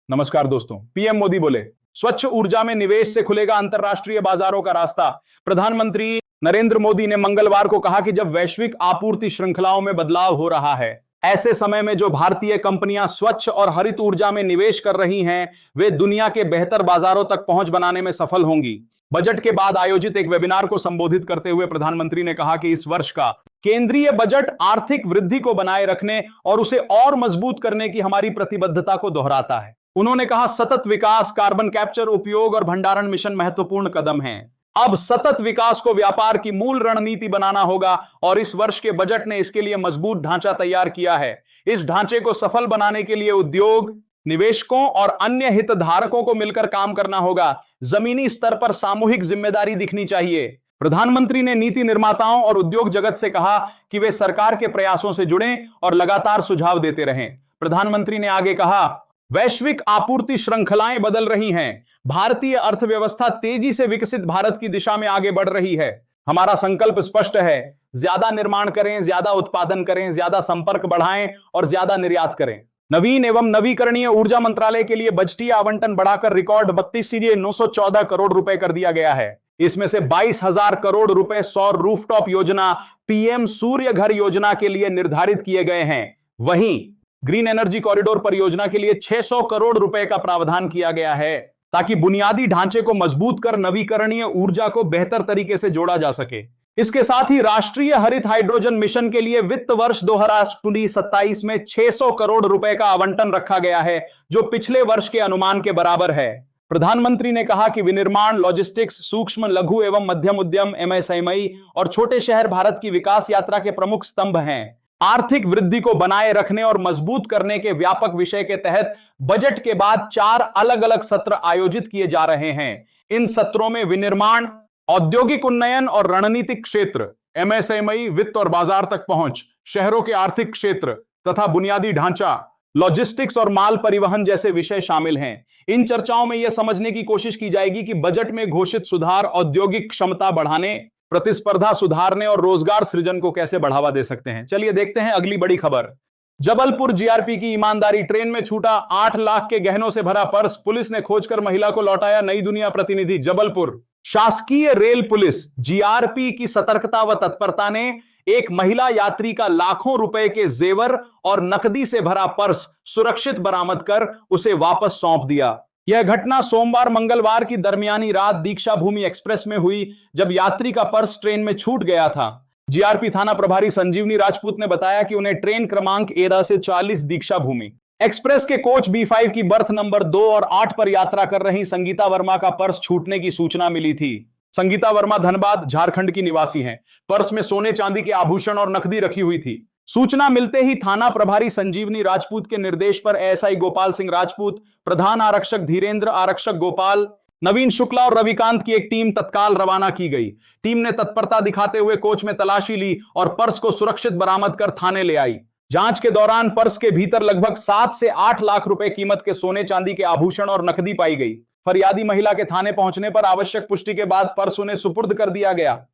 नमस्कार दोस्तों। पीएम मोदी बोले, स्वच्छ ऊर्जा में निवेश से खुलेगा अंतरराष्ट्रीय बाजारों का रास्ता। प्रधानमंत्री नरेंद्र मोदी ने मंगलवार को कहा कि जब वैश्विक आपूर्ति श्रृंखलाओं में बदलाव हो रहा है, ऐसे समय में जो भारतीय कंपनियां स्वच्छ और हरित ऊर्जा में निवेश कर रही हैं, वे दुनिया के बेहतर बाजारों तक पहुंच बनाने में सफल होंगी। बजट के बाद आयोजित एक वेबिनार को संबोधित करते हुए प्रधानमंत्री ने कहा कि इस वर्ष का केंद्रीय बजट आर्थिक वृद्धि को बनाए रखने और उसे और मजबूत करने की हमारी प्रतिबद्धता को दोहराता है। उन्होंने कहा, सतत विकास, कार्बन कैप्चर, उपयोग और भंडारण मिशन महत्वपूर्ण कदम हैं। अब सतत विकास को व्यापार की मूल रणनीति बनाना होगा और इस वर्ष के बजट ने इसके लिए मजबूत ढांचा तैयार किया है। इस ढांचे को सफल बनाने के लिए उद्योग, निवेशकों और अन्य हितधारकों को मिलकर काम करना होगा। जमीनी स्तर पर सामूहिक जिम्मेदारी दिखनी चाहिए। प्रधानमंत्री ने नीति निर्माताओं और उद्योग जगत से कहा कि वे सरकार के प्रयासों से जुड़ें और लगातार सुझाव देते रहें। प्रधानमंत्री ने आगे कहा, वैश्विक आपूर्ति श्रृंखलाएं बदल रही हैं। भारतीय अर्थव्यवस्था तेजी से विकसित भारत की दिशा में आगे बढ़ रही है। हमारा संकल्प स्पष्ट है, ज्यादा निर्माण करें, ज्यादा उत्पादन करें, ज्यादा संपर्क बढ़ाएं और ज्यादा निर्यात करें। नवीन एवं नवीकरणीय ऊर्जा मंत्रालय के लिए बजटीय आवंटन बढ़ाकर रिकॉर्ड 32,914 करोड़ रुपए कर दिया गया है। इसमें से 22,000 करोड़ रुपए सौर रूफटॉप योजना, पीएम सूर्य घर योजना के लिए निर्धारित किए गए हैं। वहीं ग्रीन एनर्जी कॉरिडोर परियोजना के लिए 600 करोड़ रुपए का प्रावधान किया गया है, ताकि बुनियादी ढांचे को मजबूत कर नवीकरणीय ऊर्जा को बेहतर तरीके से जोड़ा जा सके। इसके साथ ही राष्ट्रीय हरित हाइड्रोजन मिशन के लिए वित्त वर्ष 2027 में 600 करोड़ रुपए का आवंटन रखा गया है, जो पिछले वर्ष के अनुमान के बराबर है। प्रधानमंत्री ने कहा कि विनिर्माण, लॉजिस्टिक्स, सूक्ष्म, लघु एवं मध्यम उद्यम एमएसएमई और छोटे शहर भारत की विकास यात्रा के प्रमुख स्तंभ हैं। आर्थिक वृद्धि को बनाए रखने और मजबूत करने के व्यापक विषय के तहत बजट के बाद 4 अलग-अलग सत्र आयोजित किए जा रहे हैं। इन सत्रों में विनिर्माण, औद्योगिक उन्नयन और रणनीतिक क्षेत्र, एमएसएमई, वित्त और बाजार तक पहुंच, शहरों के आर्थिक क्षेत्र तथा बुनियादी ढांचा, लॉजिस्टिक्स और माल परिवहन जैसे विषय शामिल हैं। इन चर्चाओं में यह समझने की कोशिश की जाएगी कि बजट में घोषित सुधार औद्योगिक क्षमता बढ़ाने, प्रतिस्पर्धा सुधारने और रोजगार सृजन को कैसे बढ़ावा दे सकते हैं। चलिए देखते हैं अगली बड़ी खबर। जबलपुर जीआरपी की ईमानदारी, ट्रेन में छूटा 8 लाख के गहनों से भरा पर्स, पुलिस ने खोजकर महिला को लौटाया। नई दुनिया प्रतिनिधि, जबलपुर। शासकीय रेल पुलिस जीआरपी की सतर्कता व तत्परता ने एक महिला यात्री का लाखों रुपए के जेवर और नकदी से भरा पर्स सुरक्षित बरामद कर उसे वापस सौंप दिया। यह घटना सोमवार मंगलवार की दरमियानी रात दीक्षा भूमि एक्सप्रेस में हुई, जब यात्री का पर्स ट्रेन में छूट गया था। जीआरपी थाना प्रभारी संजीवनी राजपूत ने बताया कि उन्हें ट्रेन क्रमांक 13 से 40 दीक्षा भूमि एक्सप्रेस के कोच B5 की बर्थ नंबर 2 और 8 पर यात्रा कर रही संगीता वर्मा का पर्स छूटने की सूचना मिली थी। संगीता वर्मा धनबाद, झारखंड की निवासी हैं। पर्स में सोने चांदी के आभूषण और नकदी रखी हुई थी। सूचना मिलते ही थाना प्रभारी संजीवनी राजपूत के निर्देश पर एएसआई गोपाल सिंह राजपूत, प्रधान आरक्षक धीरेन्द्र, आरक्षक गोपाल, नवीन शुक्ला और रविकांत की एक टीम तत्काल रवाना की गई। टीम ने तत्परता दिखाते हुए कोच में तलाशी ली और पर्स को सुरक्षित बरामद कर थाने ले आई। जांच के दौरान पर्स के भीतर लगभग 7 से 8 लाख रुपए कीमत के सोने चांदी के आभूषण और नकदी पाई गई। फरियादी महिला के थाने पहुंचने पर आवश्यक पुष्टि के बाद पर्स उन्हें सुपुर्द कर दिया गया।